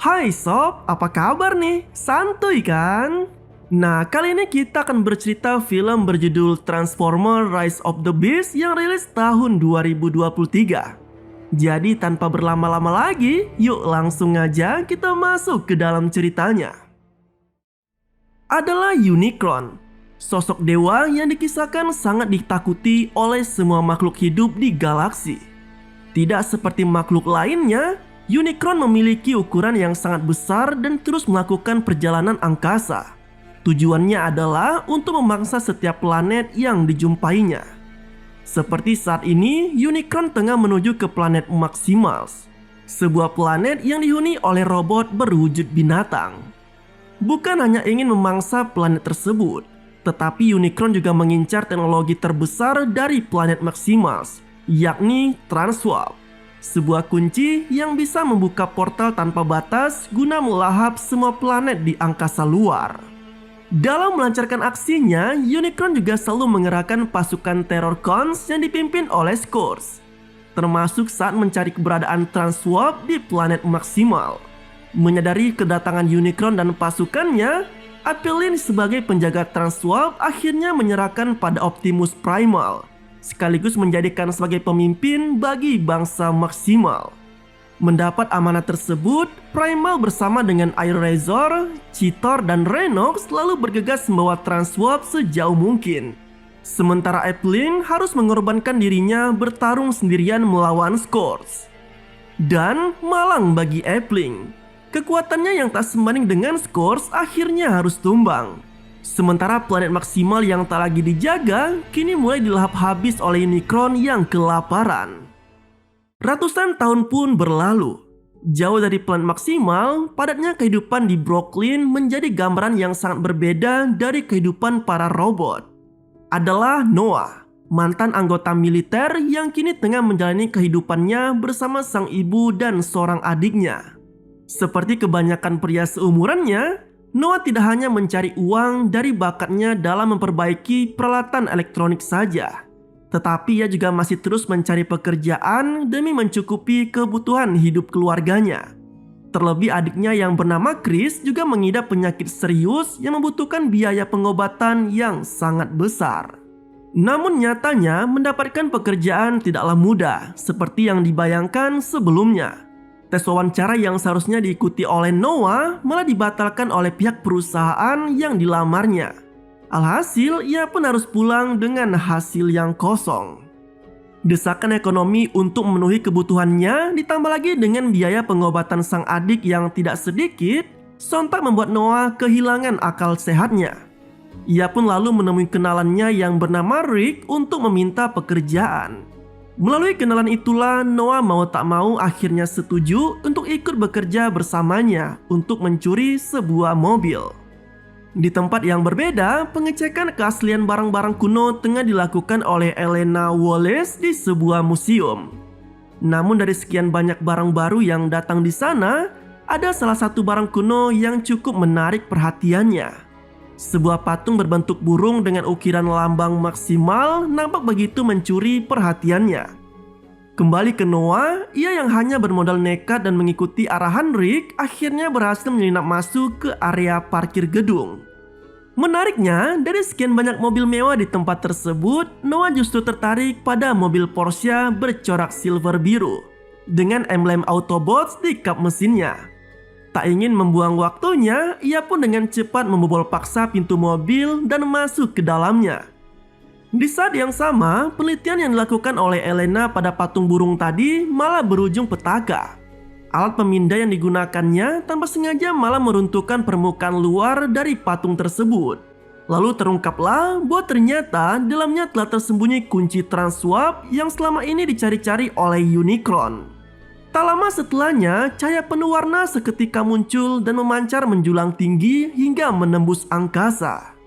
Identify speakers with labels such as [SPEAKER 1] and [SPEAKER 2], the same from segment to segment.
[SPEAKER 1] Hai sob, apa kabar nih? Santuy kan? Nah, kali ini kita akan bercerita film berjudul Transformers Rise of the Beasts yang rilis tahun 2023. Jadi tanpa berlama-lama lagi, yuk langsung aja kita masuk ke dalam ceritanya. Adalah Unicron, sosok dewa yang dikisahkan sangat ditakuti oleh semua makhluk hidup di galaksi. Tidak seperti makhluk lainnya, Unicron memiliki ukuran yang sangat besar dan terus melakukan perjalanan angkasa. Tujuannya adalah untuk memangsa setiap planet yang dijumpainya. Seperti saat ini, Unicron tengah menuju ke planet Maximals, sebuah planet yang dihuni oleh robot berwujud binatang. Bukan hanya ingin memangsa planet tersebut, tetapi Unicron juga mengincar teknologi terbesar dari planet Maximals, yakni Transwarp. Sebuah kunci yang bisa membuka portal tanpa batas guna melahap semua planet di angkasa luar. Dalam melancarkan aksinya, Unicron juga selalu mengerahkan pasukan teror Khons yang dipimpin oleh Scourge, termasuk saat mencari keberadaan Transwarp di planet Maximal. Menyadari kedatangan Unicron dan pasukannya, Apelin sebagai penjaga Transwarp akhirnya menyerahkan pada Optimus Primal, sekaligus menjadikan sebagai pemimpin bagi bangsa Maximal. Mendapat amanah tersebut, Primal bersama dengan Airazor, Cheetor, dan Rhinox lalu bergegas membawa Transwarp sejauh mungkin. Sementara Apelin harus mengorbankan dirinya bertarung sendirian melawan Scourge. Dan malang bagi Apelin, kekuatannya yang tak sebanding dengan Scourge akhirnya harus tumbang. Sementara planet Maximal yang tak lagi dijaga kini mulai dilahap habis oleh Unicron yang kelaparan. Ratusan tahun pun berlalu. Jauh dari planet Maximal, padatnya kehidupan di Brooklyn menjadi gambaran yang sangat berbeda dari kehidupan para robot. Adalah Noah, mantan anggota militer yang kini tengah menjalani kehidupannya bersama sang ibu dan seorang adiknya. Seperti kebanyakan pria seumurannya, Noah tidak hanya mencari uang dari bakatnya dalam memperbaiki peralatan elektronik saja, tetapi ia juga masih terus mencari pekerjaan demi mencukupi kebutuhan hidup keluarganya. Terlebih adiknya yang bernama Chris juga mengidap penyakit serius yang membutuhkan biaya pengobatan yang sangat besar. Namun nyatanya mendapatkan pekerjaan tidaklah mudah seperti yang dibayangkan sebelumnya. Tes wawancara yang seharusnya diikuti oleh Noah malah dibatalkan oleh pihak perusahaan yang dilamarnya. Alhasil, ia pun harus pulang dengan hasil yang kosong. Desakan ekonomi untuk memenuhi kebutuhannya ditambah lagi dengan biaya pengobatan sang adik yang tidak sedikit, sontak membuat Noah kehilangan akal sehatnya. Ia pun lalu menemui kenalannya yang bernama Rick untuk meminta pekerjaan. Melalui kenalan itulah Noah mau tak mau akhirnya setuju untuk ikut bekerja bersamanya untuk mencuri sebuah mobil. Di tempat yang berbeda, pengecekan keaslian barang-barang kuno tengah dilakukan oleh Elena Wallace di sebuah museum. Namun dari sekian banyak barang baru yang datang di sana, ada salah satu barang kuno yang cukup menarik perhatiannya. Sebuah patung berbentuk burung dengan ukiran lambang Maximal nampak begitu mencuri perhatiannya. Kembali ke Noah, ia yang hanya bermodal nekat dan mengikuti arahan Rick akhirnya berhasil menyelinap masuk ke area parkir gedung. Menariknya, dari sekian banyak mobil mewah di tempat tersebut, Noah justru tertarik pada mobil Porsche bercorak silver biru dengan emblem Autobots di kap mesinnya. Tak ingin membuang waktunya, ia pun dengan cepat membobol paksa pintu mobil dan masuk ke dalamnya. Di saat yang sama, penelitian yang dilakukan oleh Elena pada patung burung tadi malah berujung petaka. Alat pemindai yang digunakannya tanpa sengaja malah meruntuhkan permukaan luar dari patung tersebut. Lalu terungkaplah bahwa ternyata dalamnya telah tersembunyi kunci Transwarp yang selama ini dicari-cari oleh Unicron. Tak lama setelahnya, cahaya penuh warna seketika muncul dan memancar menjulang tinggi hingga menembus angkasa.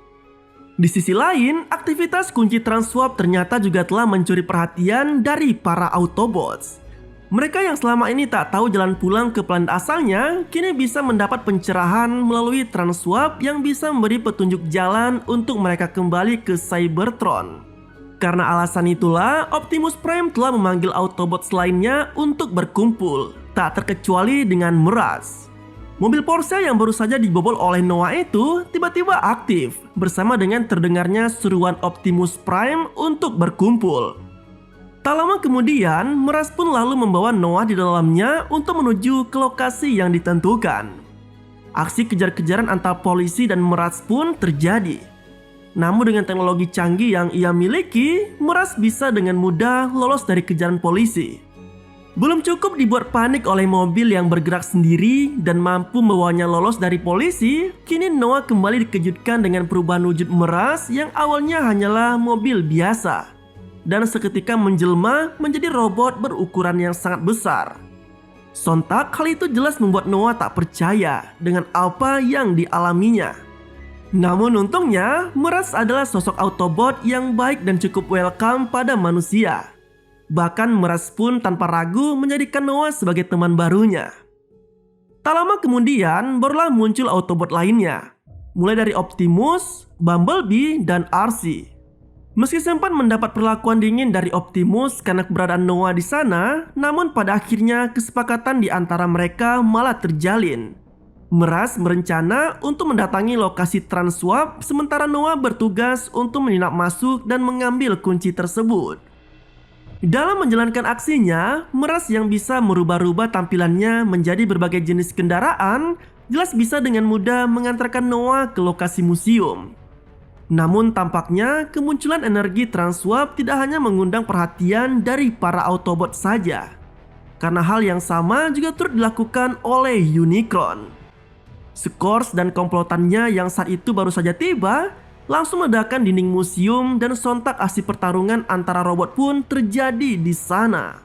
[SPEAKER 1] Di sisi lain, aktivitas kunci Transwarp ternyata juga telah mencuri perhatian dari para Autobots. Mereka yang selama ini tak tahu jalan pulang ke planet asalnya, kini bisa mendapat pencerahan melalui Transwarp yang bisa memberi petunjuk jalan untuk mereka kembali ke Cybertron. Karena alasan itulah, Optimus Prime telah memanggil Autobots lainnya untuk berkumpul, tak terkecuali dengan Meraz. Mobil Porsche yang baru saja dibobol oleh Noah itu tiba-tiba aktif bersama dengan terdengarnya seruan Optimus Prime untuk berkumpul. Tak lama kemudian, Meras pun lalu membawa Noah di dalamnya untuk menuju ke lokasi yang ditentukan. Aksi kejar-kejaran antara polisi dan Meras pun terjadi. Namun dengan teknologi canggih yang ia miliki, Meras bisa dengan mudah lolos dari kejaran polisi. Belum cukup dibuat panik oleh mobil yang bergerak sendiri dan mampu membawanya lolos dari polisi, kini Noah kembali dikejutkan dengan perubahan wujud Meras yang awalnya hanyalah mobil biasa dan seketika menjelma menjadi robot berukuran yang sangat besar. Sontak hal itu jelas membuat Noah tak percaya dengan apa yang dialaminya. Namun untungnya, Meras adalah sosok Autobot yang baik dan cukup welcome pada manusia. Bahkan Meras pun tanpa ragu menjadikan Noah sebagai teman barunya. Tak lama kemudian barulah muncul Autobot lainnya, mulai dari Optimus, Bumblebee, dan RC. Meski sempat mendapat perlakuan dingin dari Optimus karena keberadaan Noah di sana, namun pada akhirnya kesepakatan di antara mereka malah terjalin. Meras berencana untuk mendatangi lokasi Transwarp sementara Noah bertugas untuk menyelinap masuk dan mengambil kunci tersebut. Dalam menjalankan aksinya, Meras yang bisa merubah-rubah tampilannya menjadi berbagai jenis kendaraan jelas bisa dengan mudah mengantarkan Noah ke lokasi museum. Namun tampaknya kemunculan energi Transwarp tidak hanya mengundang perhatian dari para Autobot saja, karena hal yang sama juga turut dilakukan oleh Unicron. Skors dan komplotannya yang saat itu baru saja tiba langsung meledakan dinding museum dan sontak aksi pertarungan antara robot pun terjadi di sana.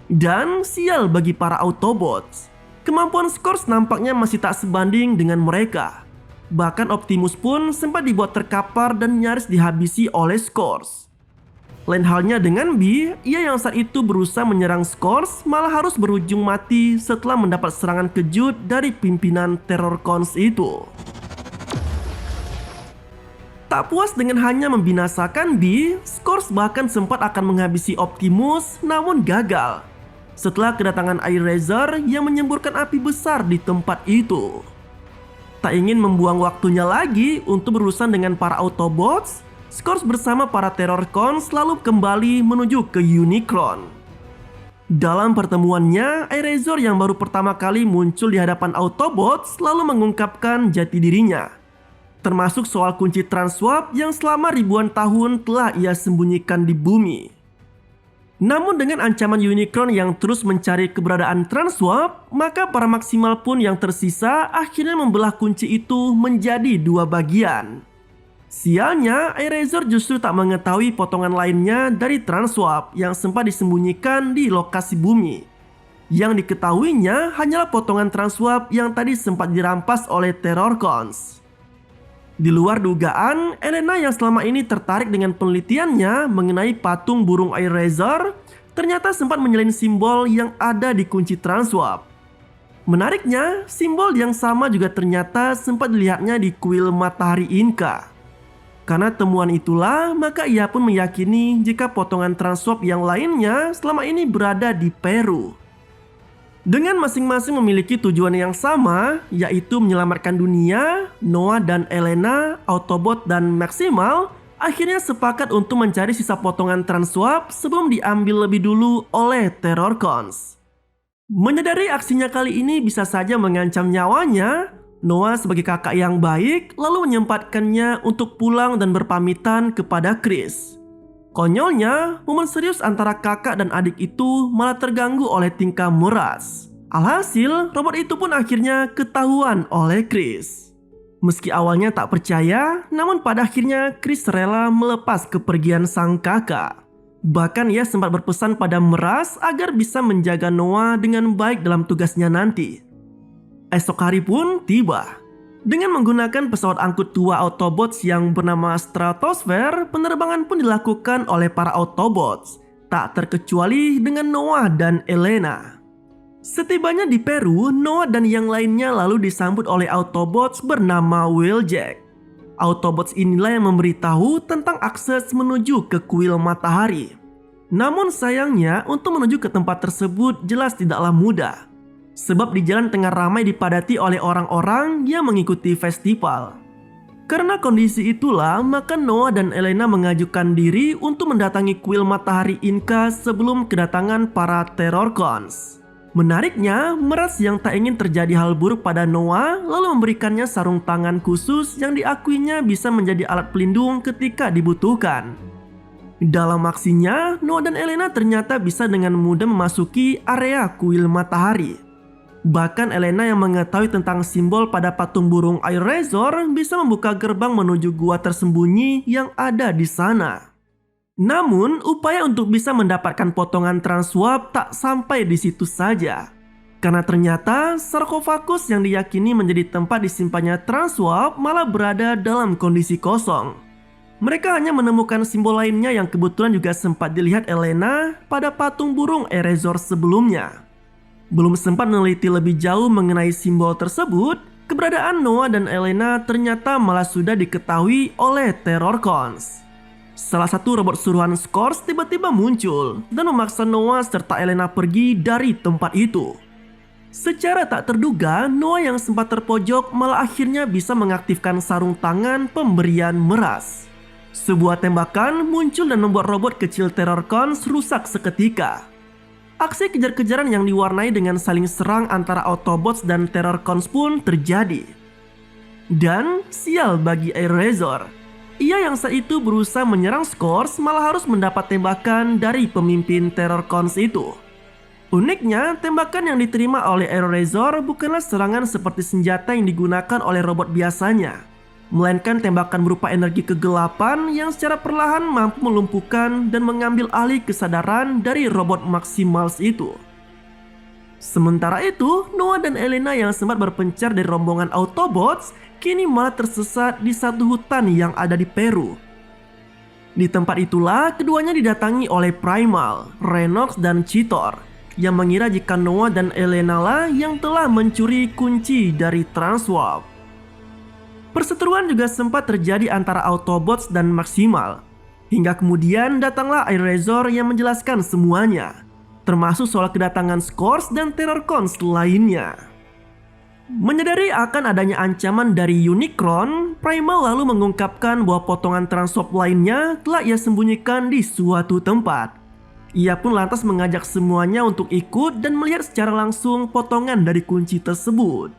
[SPEAKER 1] Dan sial bagi para Autobots, kemampuan Skors nampaknya masih tak sebanding dengan mereka. Bahkan Optimus pun sempat dibuat terkapar dan nyaris dihabisi oleh Skors. Lain halnya dengan Bee, ia yang saat itu berusaha menyerang Skors malah harus berujung mati setelah mendapat serangan kejut dari pimpinan Terrorcons itu. Tak puas dengan hanya membinasakan Bee, Skors bahkan sempat akan menghabisi Optimus namun gagal setelah kedatangan Airazor yang menyemburkan api besar di tempat itu. Tak ingin membuang waktunya lagi untuk berurusan dengan para Autobots, Skors bersama para Terrorcons lalu kembali menuju ke Unicron. Dalam pertemuannya, Airazor yang baru pertama kali muncul di hadapan Autobots lalu mengungkapkan jati dirinya, termasuk soal kunci Transwarp yang selama ribuan tahun telah ia sembunyikan di bumi. Namun dengan ancaman Unicron yang terus mencari keberadaan Transwarp, maka para maksimal pun yang tersisa akhirnya membelah kunci itu menjadi dua bagian. Sialnya, Airazor justru tak mengetahui potongan lainnya dari Transwarp yang sempat disembunyikan di lokasi bumi. Yang diketahuinya hanyalah potongan Transwarp yang tadi sempat dirampas oleh Terrorcons. Di luar dugaan, Elena yang selama ini tertarik dengan penelitiannya mengenai patung burung Airazor ternyata sempat menyelin simbol yang ada di kunci Transwarp. Menariknya, simbol yang sama juga ternyata sempat dilihatnya di kuil matahari Inca. Karena temuan itulah, maka ia pun meyakini jika potongan Transwarp yang lainnya selama ini berada di Peru. Dengan masing-masing memiliki tujuan yang sama, yaitu menyelamatkan dunia, Noah dan Elena, Autobot dan Maximal, akhirnya sepakat untuk mencari sisa potongan Transwarp sebelum diambil lebih dulu oleh Terrorcons. Menyadari aksinya kali ini bisa saja mengancam nyawanya, Noah sebagai kakak yang baik lalu menyempatkannya untuk pulang dan berpamitan kepada Chris. Konyolnya, momen serius antara kakak dan adik itu malah terganggu oleh tingkah Meras. Alhasil, robot itu pun akhirnya ketahuan oleh Chris. Meski awalnya tak percaya, namun pada akhirnya Chris rela melepas kepergian sang kakak. Bahkan ia sempat berpesan pada Meras agar bisa menjaga Noah dengan baik dalam tugasnya nanti. Esok hari pun tiba. Dengan menggunakan pesawat angkut tua Autobots yang bernama Stratosphere, penerbangan pun dilakukan oleh para Autobots, tak terkecuali dengan Noah dan Elena. Setibanya di Peru, Noah dan yang lainnya lalu disambut oleh Autobots bernama Wheeljack. Autobots inilah yang memberitahu tentang akses menuju ke kuil matahari. Namun sayangnya untuk menuju ke tempat tersebut jelas tidaklah mudah. Sebab di jalan tengah ramai dipadati oleh orang-orang yang mengikuti festival. Karena kondisi itulah, maka Noah dan Elena mengajukan diri untuk mendatangi kuil matahari Inka sebelum kedatangan para Terrorcons. Menariknya, Meras yang tak ingin terjadi hal buruk pada Noah lalu memberikannya sarung tangan khusus yang diakuinya bisa menjadi alat pelindung ketika dibutuhkan. Dalam aksinya, Noah dan Elena ternyata bisa dengan mudah memasuki area kuil matahari. Bahkan Elena yang mengetahui tentang simbol pada patung burung Air Razor bisa membuka gerbang menuju gua tersembunyi yang ada di sana. Namun, upaya untuk bisa mendapatkan potongan transwarp tak sampai di situ saja. Karena ternyata sarkofagus yang diyakini menjadi tempat disimpannya transwarp malah berada dalam kondisi kosong. Mereka hanya menemukan simbol lainnya yang kebetulan juga sempat dilihat Elena pada patung burung Air Razor sebelumnya. Belum sempat meneliti lebih jauh mengenai simbol tersebut, keberadaan Noah dan Elena ternyata malah sudah diketahui oleh Terrorcons. Salah satu robot suruhan Scourge tiba-tiba muncul dan memaksa Noah serta Elena pergi dari tempat itu. Secara tak terduga, Noah yang sempat terpojok malah akhirnya bisa mengaktifkan sarung tangan pemberian Meras. Sebuah tembakan muncul dan membuat robot kecil Terrorcons rusak seketika. Aksi kejar-kejaran yang diwarnai dengan saling serang antara Autobots dan Terrorcons pun terjadi. Dan sial bagi Air Razor, ia yang saat itu berusaha menyerang Scourge malah harus mendapat tembakan dari pemimpin Terrorcons itu. Uniknya, tembakan yang diterima oleh Air Razor bukanlah serangan seperti senjata yang digunakan oleh robot biasanya, melainkan tembakan berupa energi kegelapan yang secara perlahan mampu melumpuhkan dan mengambil alih kesadaran dari robot Maximals itu. Sementara itu, Noah dan Elena yang sempat berpencar dari rombongan Autobots kini malah tersesat di satu hutan yang ada di Peru. Di tempat itulah keduanya didatangi oleh Primal, Renox, dan Cheetor yang mengira jika Noah dan Elena lah yang telah mencuri kunci dari Transwarp. Perseteruan juga sempat terjadi antara Autobots dan Maximal. Hingga kemudian datanglah Air Razor yang menjelaskan semuanya, termasuk soal kedatangan Scourge dan Terrorcons lainnya. Menyadari akan adanya ancaman dari Unicron, Primal lalu mengungkapkan bahwa potongan transwarp lainnya telah ia sembunyikan di suatu tempat. Ia pun lantas mengajak semuanya untuk ikut dan melihat secara langsung potongan dari kunci tersebut.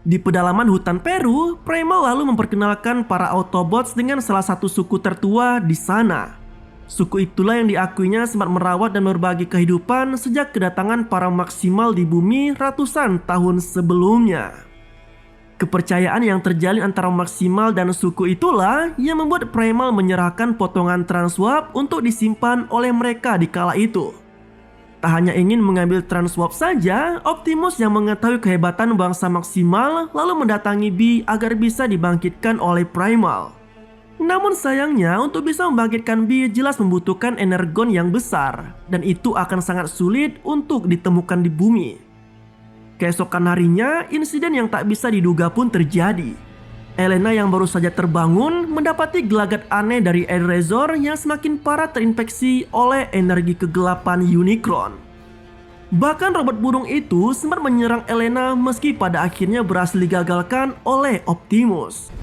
[SPEAKER 1] Di pedalaman hutan Peru, Primal lalu memperkenalkan para Autobots dengan salah satu suku tertua di sana. Suku itulah yang diakuinya sempat merawat dan berbagi kehidupan sejak kedatangan para Maximal di bumi ratusan tahun sebelumnya. Kepercayaan yang terjalin antara Maximal dan suku itulah yang membuat Primal menyerahkan potongan transwarp untuk disimpan oleh mereka di kala itu. Tak hanya ingin mengambil transwarp saja, Optimus yang mengetahui kehebatan bangsa Maximal lalu mendatangi B agar bisa dibangkitkan oleh Primal. Namun sayangnya untuk bisa membangkitkan B jelas membutuhkan energon yang besar, dan itu akan sangat sulit untuk ditemukan di bumi. Keesokan harinya, insiden yang tak bisa diduga pun terjadi. Elena yang baru saja terbangun mendapati gelagat aneh dari Air Razor yang semakin parah terinfeksi oleh energi kegelapan Unicron. Bahkan robot burung itu sempat menyerang Elena meski pada akhirnya berhasil digagalkan oleh Optimus.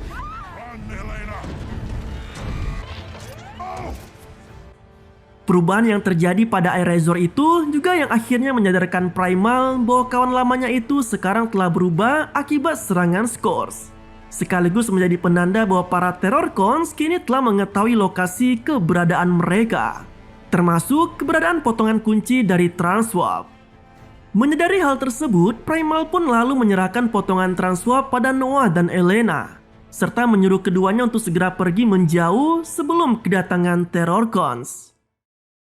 [SPEAKER 1] Perubahan yang terjadi pada Air Razor itu juga yang akhirnya menyadarkan Primal bahwa kawan lamanya itu sekarang telah berubah akibat serangan Scourge. Sekaligus menjadi penanda bahwa para Terrorcons kini telah mengetahui lokasi keberadaan mereka, termasuk keberadaan potongan kunci dari Transwarp. Menyadari hal tersebut, Primal pun lalu menyerahkan potongan Transwarp pada Noah dan Elena, serta menyuruh keduanya untuk segera pergi menjauh sebelum kedatangan Terrorcons.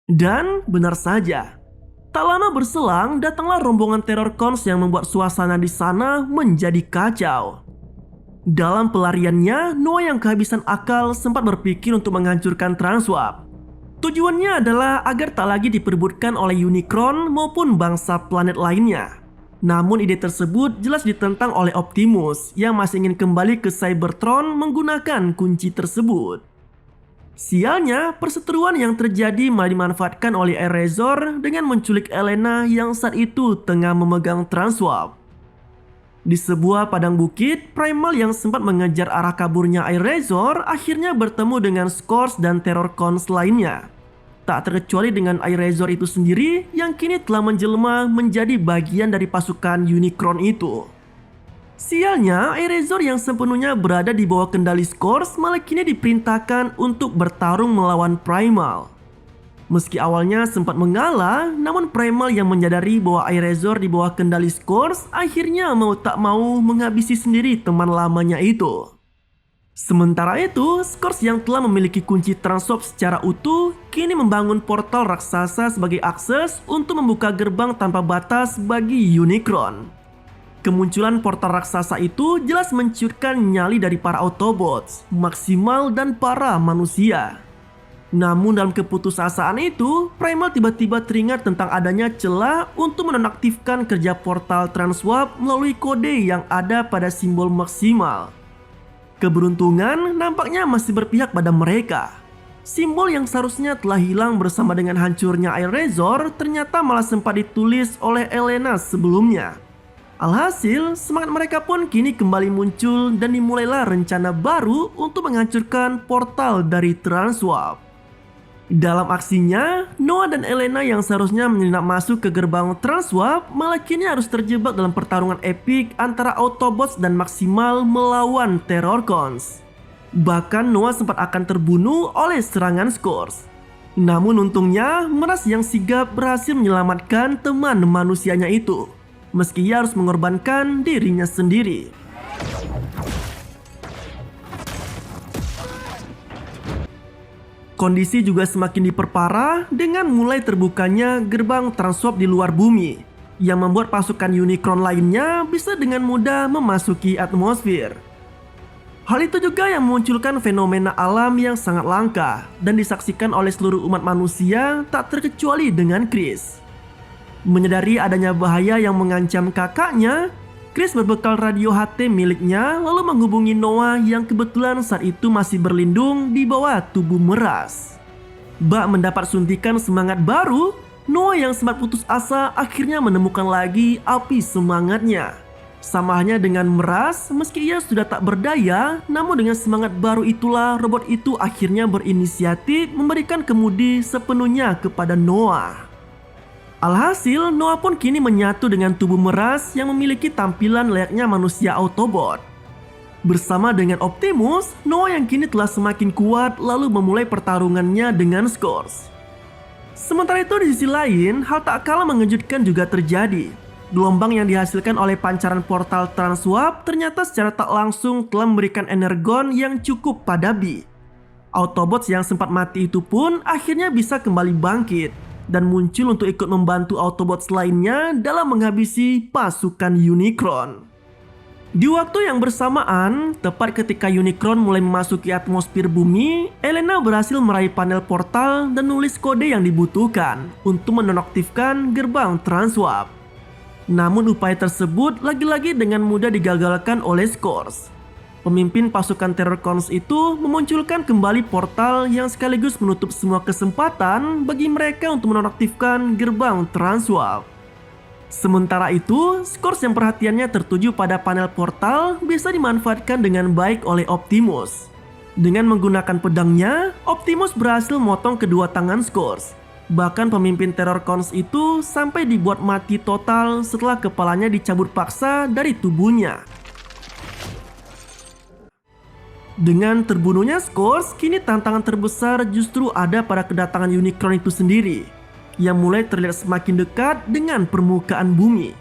[SPEAKER 1] Dan benar saja, tak lama berselang datanglah rombongan Terrorcons yang membuat suasana di sana menjadi kacau. Dalam pelariannya, Noah yang kehabisan akal sempat berpikir untuk menghancurkan Transwarp. Tujuannya adalah agar tak lagi diperebutkan oleh Unicron maupun bangsa planet lainnya. Namun ide tersebut jelas ditentang oleh Optimus yang masih ingin kembali ke Cybertron menggunakan kunci tersebut. Sialnya, perseteruan yang terjadi malah dimanfaatkan oleh Airazor dengan menculik Elena yang saat itu tengah memegang Transwarp. Di sebuah padang bukit, Primal yang sempat mengejar arah kaburnya Airazor akhirnya bertemu dengan Scourge dan Terrorcons lainnya. Tak terkecuali dengan Airazor itu sendiri yang kini telah menjelma menjadi bagian dari pasukan Unicron itu. Sialnya, Airazor yang sepenuhnya berada di bawah kendali Scourge malah kini diperintahkan untuk bertarung melawan Primal. Meski awalnya sempat mengalah, namun Primal yang menyadari bahwa Airazor di bawah kendali Scourge akhirnya mau tak mau menghabisi sendiri teman lamanya itu. Sementara itu, Scourge yang telah memiliki kunci Transwarp secara utuh kini membangun portal raksasa sebagai akses untuk membuka gerbang tanpa batas bagi Unicron. Kemunculan portal raksasa itu jelas menciutkan nyali dari para Autobots, Maximal dan para manusia. Namun dalam keputusasaan itu, Primal tiba-tiba teringat tentang adanya celah untuk menonaktifkan kerja portal Transwarp melalui kode yang ada pada simbol Maximal. Keberuntungan nampaknya masih berpihak pada mereka. Simbol yang seharusnya telah hilang bersama dengan hancurnya Airazor ternyata malah sempat ditulis oleh Elena sebelumnya. Alhasil, semangat mereka pun kini kembali muncul dan dimulailah rencana baru untuk menghancurkan portal dari Transwarp. Dalam aksinya, Noah dan Elena yang seharusnya menyelinap masuk ke gerbang Transwarp malah kini harus terjebak dalam pertarungan epik antara Autobots dan Maximal melawan Terrorcons. Bahkan Noah sempat akan terbunuh oleh serangan Scourge. Namun untungnya, Meras yang sigap berhasil menyelamatkan teman manusianya itu, meski ia harus mengorbankan dirinya sendiri. Kondisi juga semakin diperparah dengan mulai terbukanya gerbang Transwarp di luar bumi, yang membuat pasukan Unicron lainnya bisa dengan mudah memasuki atmosfer. Hal itu juga yang memunculkan fenomena alam yang sangat langka dan disaksikan oleh seluruh umat manusia tak terkecuali dengan Chris. Menyadari adanya bahaya yang mengancam kakaknya, Chris berbekal radio HT miliknya lalu menghubungi Noah yang kebetulan saat itu masih berlindung di bawah tubuh Meras. Bak mendapat suntikan semangat baru, Noah yang sempat putus asa akhirnya menemukan lagi api semangatnya. Sama halnya dengan Meras, meski ia sudah tak berdaya, namun dengan semangat baru itulah robot itu akhirnya berinisiatif memberikan kemudi sepenuhnya kepada Noah. Alhasil, Noah pun kini menyatu dengan tubuh Meras yang memiliki tampilan layaknya manusia Autobot. Bersama dengan Optimus, Noah yang kini telah semakin kuat lalu memulai pertarungannya dengan Scourge. Sementara itu di sisi lain, hal tak kalah mengejutkan juga terjadi. Gelombang yang dihasilkan oleh pancaran portal Transwarp ternyata secara tak langsung telah memberikan energon yang cukup pada Bi. Autobots yang sempat mati itu pun akhirnya bisa kembali bangkit dan muncul untuk ikut membantu Autobots lainnya dalam menghabisi pasukan Unicron. Di waktu yang bersamaan, tepat ketika Unicron mulai memasuki atmosfer bumi, Elena berhasil meraih panel portal dan nulis kode yang dibutuhkan untuk menonaktifkan gerbang Transwarp. Namun upaya tersebut lagi-lagi dengan mudah digagalkan oleh Scourge. Pemimpin pasukan Terrorcons itu memunculkan kembali portal yang sekaligus menutup semua kesempatan bagi mereka untuk menonaktifkan gerbang Transwarp. Sementara itu, Scourge yang perhatiannya tertuju pada panel portal bisa dimanfaatkan dengan baik oleh Optimus. Dengan menggunakan pedangnya, Optimus berhasil memotong kedua tangan Scourge. Bahkan pemimpin Terrorcons itu sampai dibuat mati total setelah kepalanya dicabut paksa dari tubuhnya. Dengan terbunuhnya Scourge, kini tantangan terbesar justru ada pada kedatangan Unicron itu sendiri, yang mulai terlihat semakin dekat dengan permukaan bumi.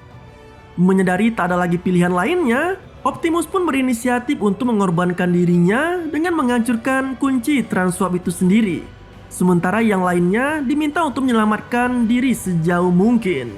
[SPEAKER 1] Menyadari tak ada lagi pilihan lainnya, Optimus pun berinisiatif untuk mengorbankan dirinya dengan menghancurkan kunci Transwarp itu sendiri. Sementara yang lainnya diminta untuk menyelamatkan diri sejauh mungkin.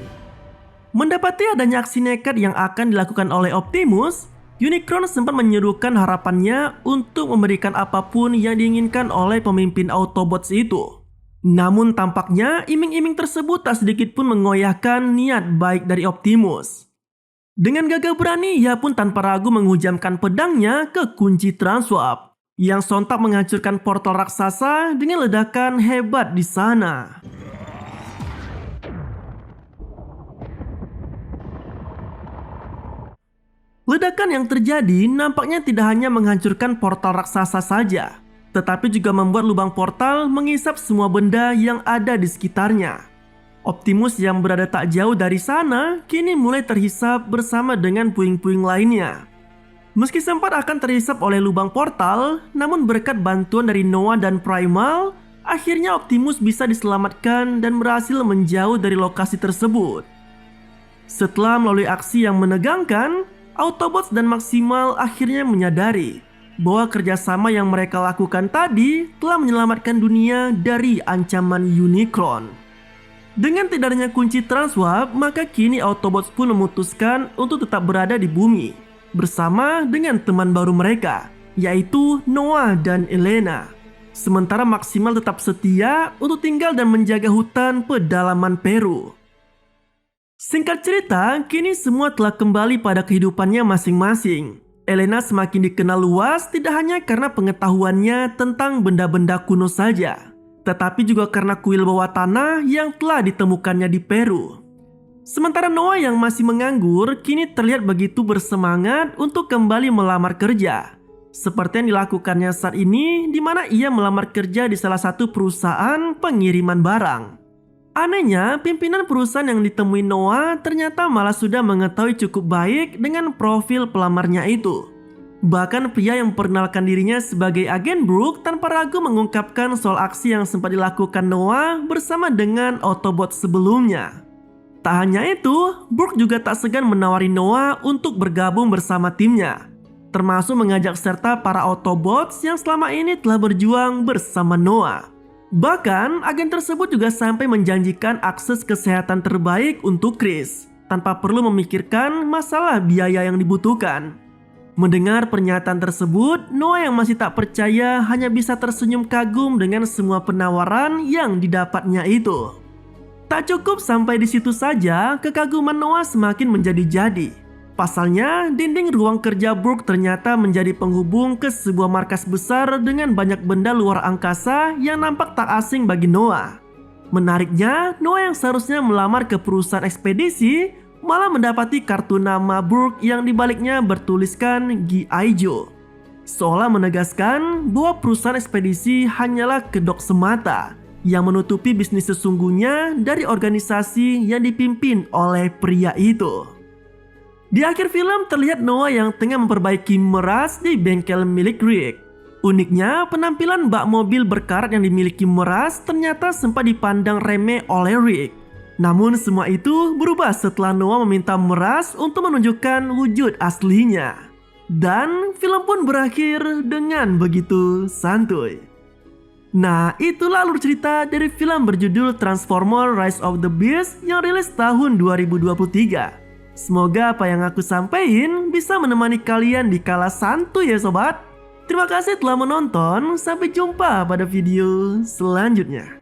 [SPEAKER 1] Mendapati adanya aksi nekat yang akan dilakukan oleh Optimus, Unicron sempat menyerukan harapannya untuk memberikan apapun yang diinginkan oleh pemimpin Autobots itu. Namun tampaknya iming-iming tersebut tak sedikit pun mengoyahkan niat baik dari Optimus. Dengan gagah berani, ia pun tanpa ragu menghujamkan pedangnya ke kunci Transwarp. yang sontak menghancurkan portal raksasa dengan ledakan hebat di sana. Ledakan yang terjadi nampaknya tidak hanya menghancurkan portal raksasa saja, tetapi juga membuat lubang portal mengisap semua benda yang ada di sekitarnya. Optimus yang berada tak jauh dari sana kini mulai terhisap bersama dengan puing-puing lainnya. Meski sempat akan terhisap oleh lubang portal, namun berkat bantuan dari Noah dan Primal, akhirnya Optimus bisa diselamatkan dan berhasil menjauh dari lokasi tersebut. Setelah melalui aksi yang menegangkan, Autobots dan Maximal akhirnya menyadari bahwa kerjasama yang mereka lakukan tadi telah menyelamatkan dunia dari ancaman Unicron. Dengan tidak adanya kunci Transwarp, maka kini Autobots pun memutuskan untuk tetap berada di bumi bersama dengan teman baru mereka, yaitu Noah dan Elena. Sementara Maximal tetap setia untuk tinggal dan menjaga hutan pedalaman Peru. Singkat cerita, kini semua telah kembali pada kehidupannya masing-masing. Elena semakin dikenal luas tidak hanya karena pengetahuannya tentang benda-benda kuno saja, tetapi juga karena kuil bawah tanah yang telah ditemukannya di Peru. Sementara Noah yang masih menganggur kini terlihat begitu bersemangat untuk kembali melamar kerja. Seperti yang dilakukannya saat ini, di mana ia melamar kerja di salah satu perusahaan pengiriman barang. Anehnya, pimpinan perusahaan yang ditemui Noah ternyata malah sudah mengetahui cukup baik dengan profil pelamarnya itu. Bahkan pria yang memperkenalkan dirinya sebagai agen Brook tanpa ragu mengungkapkan soal aksi yang sempat dilakukan Noah bersama dengan Autobot sebelumnya. Tak hanya itu, Brook juga tak segan menawari Noah untuk bergabung bersama timnya, termasuk mengajak serta para Autobots yang selama ini telah berjuang bersama Noah. Bahkan, agen tersebut juga sampai menjanjikan akses kesehatan terbaik untuk Chris, tanpa perlu memikirkan masalah biaya yang dibutuhkan. Mendengar pernyataan tersebut, Noah yang masih tak percaya hanya bisa tersenyum kagum dengan semua penawaran yang didapatnya itu. Tak cukup sampai di situ saja, kekaguman Noah semakin menjadi-jadi. Pasalnya, dinding ruang kerja Brook ternyata menjadi penghubung ke sebuah markas besar dengan banyak benda luar angkasa yang nampak tak asing bagi Noah. Menariknya, Noah yang seharusnya melamar ke perusahaan ekspedisi malah mendapati kartu nama Brook yang dibaliknya bertuliskan G.I. Joe. Seolah menegaskan bahwa perusahaan ekspedisi hanyalah kedok semata yang menutupi bisnis sesungguhnya dari organisasi yang dipimpin oleh pria itu. Di akhir film terlihat Noah yang tengah memperbaiki meras di bengkel milik Rick. Uniknya, penampilan bak mobil berkarat yang dimiliki meras ternyata sempat dipandang remeh oleh Rick. Namun semua itu berubah setelah Noah meminta meras untuk menunjukkan wujud aslinya. Dan film pun berakhir dengan begitu santuy. Nah, itulah alur cerita dari film berjudul Transformers Rise of the Beasts yang rilis tahun 2023. Semoga apa yang aku sampaikan bisa menemani kalian di kala santuy ya sobat. Terima kasih telah menonton, sampai jumpa pada video selanjutnya.